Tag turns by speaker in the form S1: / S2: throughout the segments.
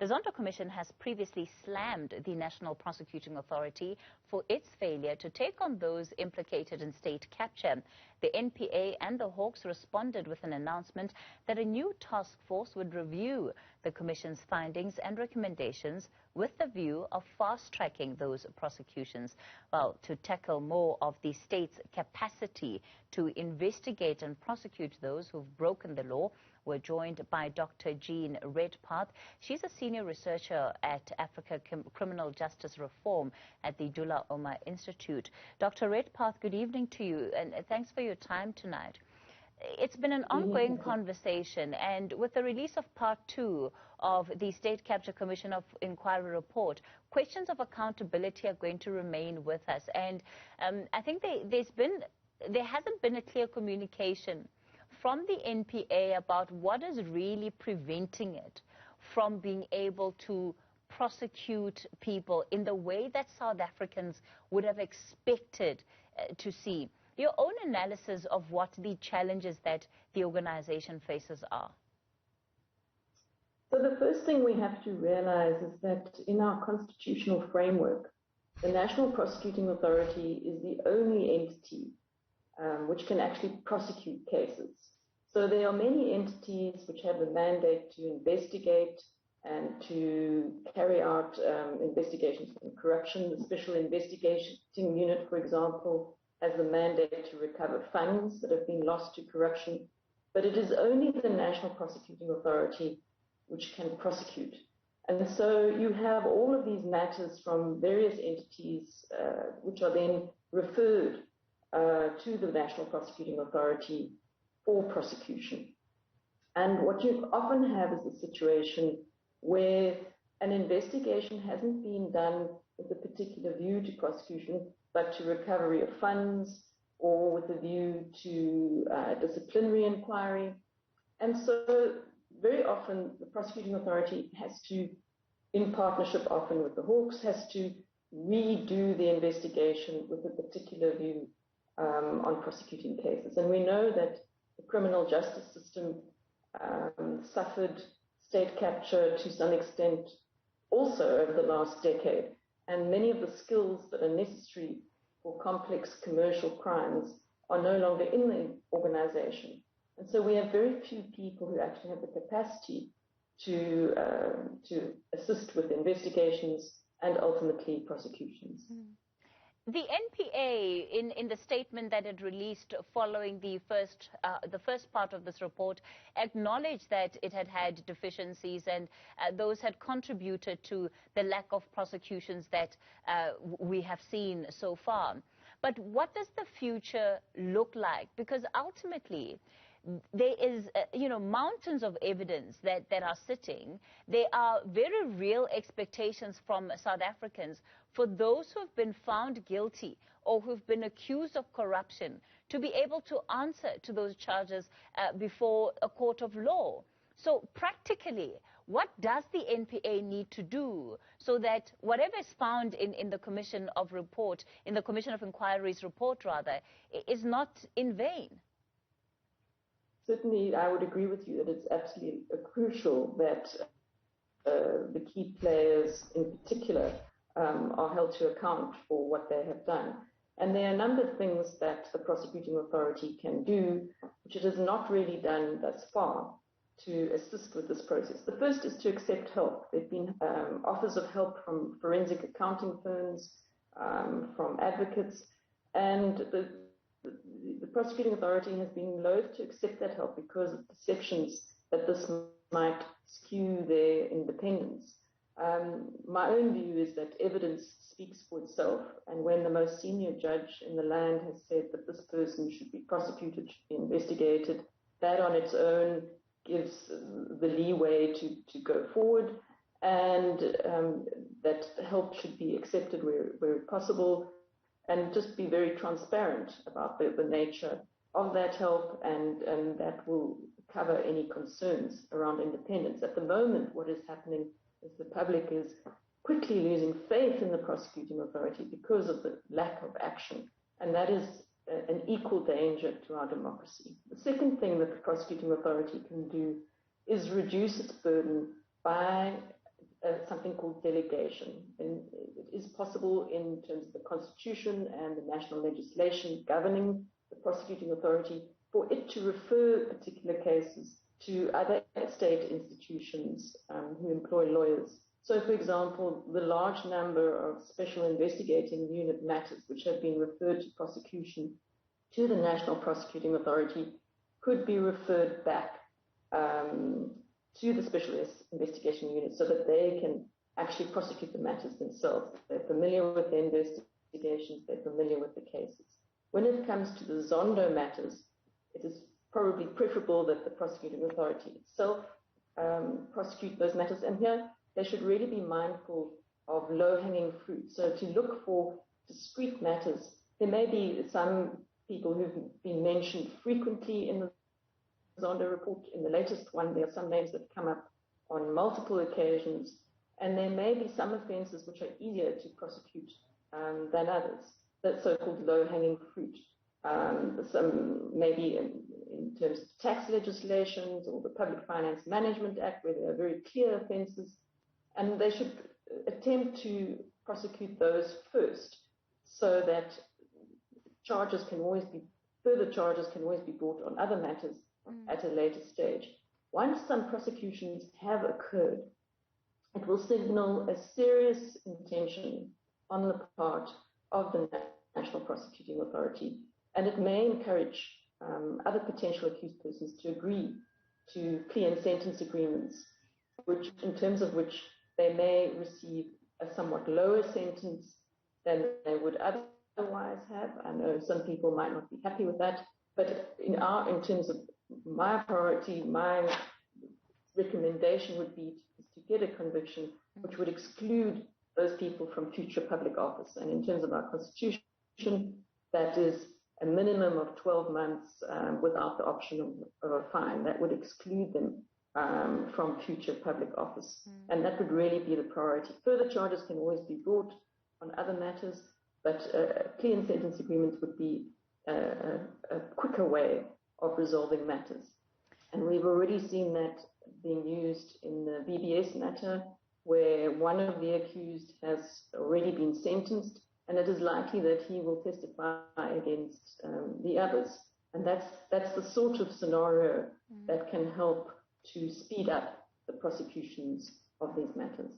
S1: The Zondo Commission has previously slammed the National Prosecuting Authority for its failure to take on those implicated in state capture. The NPA and the Hawks responded with an announcement that a new task force would review the Commission's findings and recommendations with the view of fast-tracking those prosecutions. Well, to tackle more of the state's capacity to investigate and prosecute those who've broken the law, we're joined by Dr. Jean Redpath. She's a senior researcher at Africa Criminal Justice Reform at the Dullah Institute. Dr. Redpath, good evening to you, and thanks for your time tonight. It's been an ongoing conversation, and with the release of Part 2 of the State Capture Commission of Inquiry report, questions of accountability are going to remain with us. And I think there hasn't been a clear communication from the NPA about what is really preventing it from being able to prosecute people in the way that South Africans would have expected to see. Your own analysis of what the challenges that the organization faces are.
S2: So the first thing we have to realize is that in our constitutional framework, the National Prosecuting Authority is the only entity which can actually prosecute cases. So there are many entities which have the mandate to investigate and to carry out investigations on corruption. The Special Investigating Unit, for example, has the mandate to recover funds that have been lost to corruption. But it is only the National Prosecuting Authority which can prosecute. And so you have all of these matters from various entities which are then referred to the National Prosecuting Authority for prosecution. And what you often have is a situation where an investigation hasn't been done with a particular view to prosecution, but to recovery of funds or with a view to disciplinary inquiry. And so very often the prosecuting authority has to, in partnership often with the Hawks, has to redo the investigation with a particular view on prosecuting cases. And we know that the criminal justice system suffered state capture to some extent also over the last decade. And many of the skills that are necessary for complex commercial crimes are no longer in the organization. And so we have very few people who actually have the capacity to assist with investigations and ultimately prosecutions.
S1: The NPA, in the statement that it released following the first part of this report, acknowledged that it had had deficiencies and those had contributed to the lack of prosecutions that we have seen so far. But what does the future look like? Because ultimately, there is, mountains of evidence that are sitting. There are very real expectations from South Africans for those who have been found guilty or who've been accused of corruption to be able to answer to those charges before a court of law. So practically, what does the NPA need to do so that whatever is found in the Commission of Inquiry's report, is not in vain?
S2: Certainly, I would agree with you that it's absolutely crucial that the key players in particular are held to account for what they have done. And there are a number of things that the prosecuting authority can do, which it has not really done thus far to assist with this process. The first is to accept help. There have been offers of help from forensic accounting firms, from advocates, and the prosecuting authority has been loath to accept that help because of perceptions that this might skew their independence. My own view is that evidence speaks for itself, and when the most senior judge in the land has said that this person should be prosecuted, should be investigated, that on its own gives the leeway to go forward, and that help should be accepted where possible, and just be very transparent about the nature of that help, and that will cover any concerns around independence. At the moment, what is happening is the public is quickly losing faith in the prosecuting authority because of the lack of action, and that is an equal danger to our democracy. The second thing that the prosecuting authority can do is reduce its burden by something called delegation. And it is possible in terms of the Constitution and the national legislation governing the prosecuting authority for it to refer particular cases to other state institutions who employ lawyers. So, for example, the large number of special investigating unit matters which have been referred to prosecution to the National Prosecuting Authority could be referred back to the special investigation unit so that they can actually prosecute the matters themselves. They're familiar with the investigations, they're familiar with the cases. When it comes to the Zondo matters, it is probably preferable that the prosecuting authority itself prosecute those matters. And here, they should really be mindful of low-hanging fruit. So to look for discrete matters, there may be some people who've been mentioned frequently in the Zondo report. In the latest one, there are some names that come up on multiple occasions, and there may be some offences which are easier to prosecute than others. That's so-called low-hanging fruit. Some maybe in terms of tax legislations or the Public Finance Management Act, where there are very clear offences, and they should attempt to prosecute those first, so that further charges can always be brought on other matters at a later stage. Once some prosecutions have occurred, it will signal a serious intention on the part of the National Prosecuting Authority, and it may encourage other potential accused persons to agree to plea and sentence agreements, in terms of which they may receive a somewhat lower sentence than they would otherwise have. I know some people might not be happy with that, but in terms of my priority, my recommendation would be to get a conviction which would exclude those people from future public office. And in terms of our Constitution, that is a minimum of 12 months without the option of a fine. That would exclude them from future public office. And that would really be the priority. Further charges can always be brought on other matters, but plea and sentence agreements would be a quicker way of resolving matters. And we've already seen that being used in the BBS matter, where one of the accused has already been sentenced, and it is likely that he will testify against the others. And that's the sort of scenario that can help to speed up the prosecutions of these matters.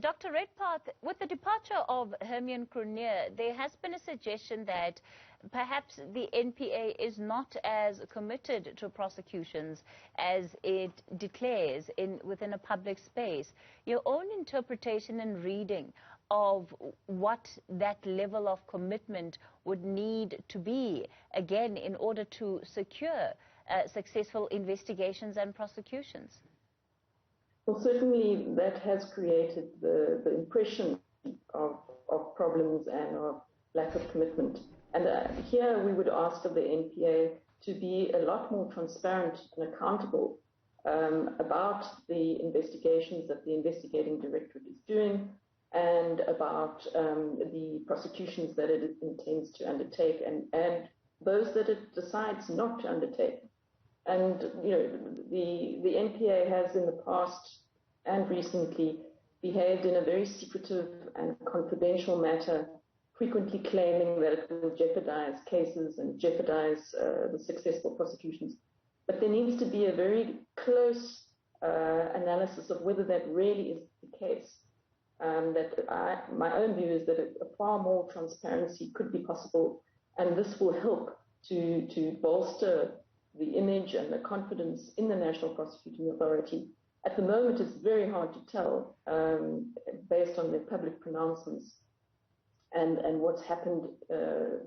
S1: Dr. Redpath, with the departure of Hermione Cronje, there has been a suggestion that perhaps the NPA is not as committed to prosecutions as it declares within a public space. Your own interpretation and reading of what that level of commitment would need to be, again, in order to secure successful investigations and prosecutions?
S2: Well, certainly that has created the impression of problems and of lack of commitment. And here we would ask of the NPA to be a lot more transparent and accountable about the investigations that the investigating directorate is doing, and about the prosecutions that it intends to undertake, and those that it decides not to undertake. And, you know, the NPA has in the past and recently behaved in a very secretive and confidential manner, frequently claiming that it will jeopardize cases and jeopardize the successful prosecutions. But there needs to be a very close analysis of whether that really is the case. My own view is that a far more transparency could be possible, and this will help to bolster the image and the confidence in the National Prosecuting Authority. At the moment, it's very hard to tell, based on the public pronouncements and what's happened,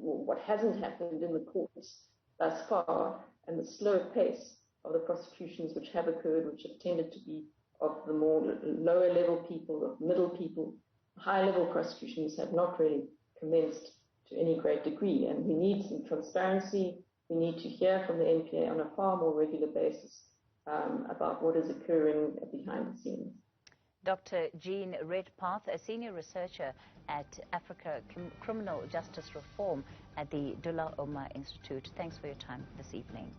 S2: what hasn't happened in the courts thus far, and the slow pace of the prosecutions which have occurred, which have tended to be of the more lower level people, of middle people. High level prosecutions have not really commenced to any great degree, and we need some transparency. We need to hear from the NPA on a far more regular basis about what is occurring behind the scenes.
S1: Dr. Jean Redpath, a senior researcher at Africa Criminal Justice Reform at the Dullah Institute. Thanks for your time this evening.